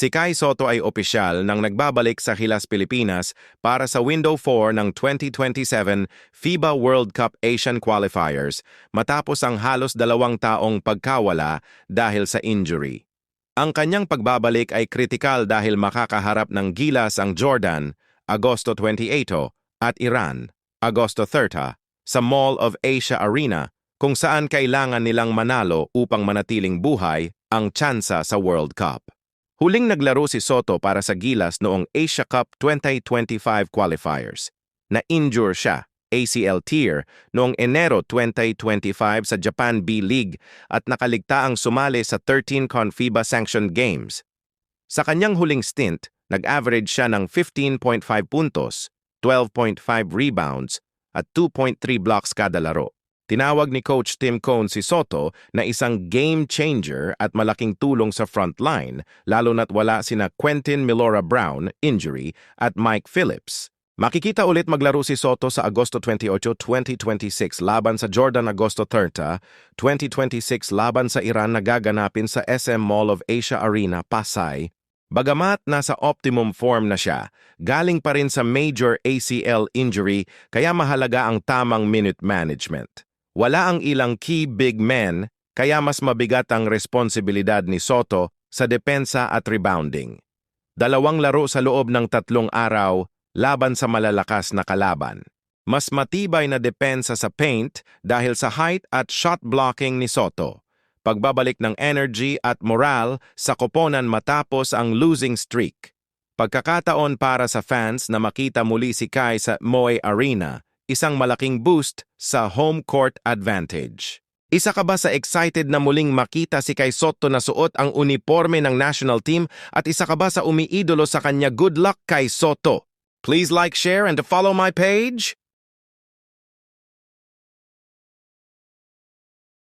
Si Kai Sotto ay opisyal nang nagbabalik sa Gilas, Pilipinas para sa Window 4 ng 2027 FIBA World Cup Asian Qualifiers matapos ang halos 2 taong pagkawala dahil sa injury. Ang kanyang pagbabalik ay kritikal dahil makakaharap ng Gilas ang Jordan, Agosto 28, at Iran, Agosto 30, sa Mall of Asia Arena kung saan kailangan nilang manalo upang manatiling buhay ang tsansa sa World Cup. Huling naglaro si Sotto para sa Gilas noong Asia Cup 2025 qualifiers. Na-injure siya, ACL tear, noong Enero 2025 sa Japan B-League at nakaligtaang sumali sa 13 FIBA-sanctioned games. Sa kanyang huling stint, nag-average siya ng 15.5 puntos, 12.5 rebounds, at 2.3 blocks kada laro. Tinawag ni Coach Tim Cone si Sotto na isang game changer at malaking tulong sa frontline, lalo na't wala sina Quentin Milora Brown, injury, at Mike Phillips. Makikita ulit maglaro si Sotto sa Agosto 28, 2026 laban sa Jordan, Agosto 30, 2026 laban sa Iran na gaganapin sa SM Mall of Asia Arena, Pasay. Bagamat nasa optimum form na siya, galing pa rin sa major ACL injury kaya mahalaga ang tamang minute management. Wala ang ilang key big men, kaya mas mabigat ang responsibilidad ni Sotto sa depensa at rebounding. 2 laro sa loob ng 3 araw laban sa malalakas na kalaban. Mas matibay na depensa sa paint dahil sa height at shot blocking ni Sotto. Pagbabalik ng energy at moral sa koponan matapos ang losing streak. Pagkakataon para sa fans na makita muli si Kai sa Moy Arena, isang malaking boost sa home court advantage. Isa ka ba sa excited na muling makita si Kai Sotto na suot ang uniforme ng national team at isa ka ba sa umiidolo sa kanya? Good luck, Kai Sotto! Please like, share, and to follow my page.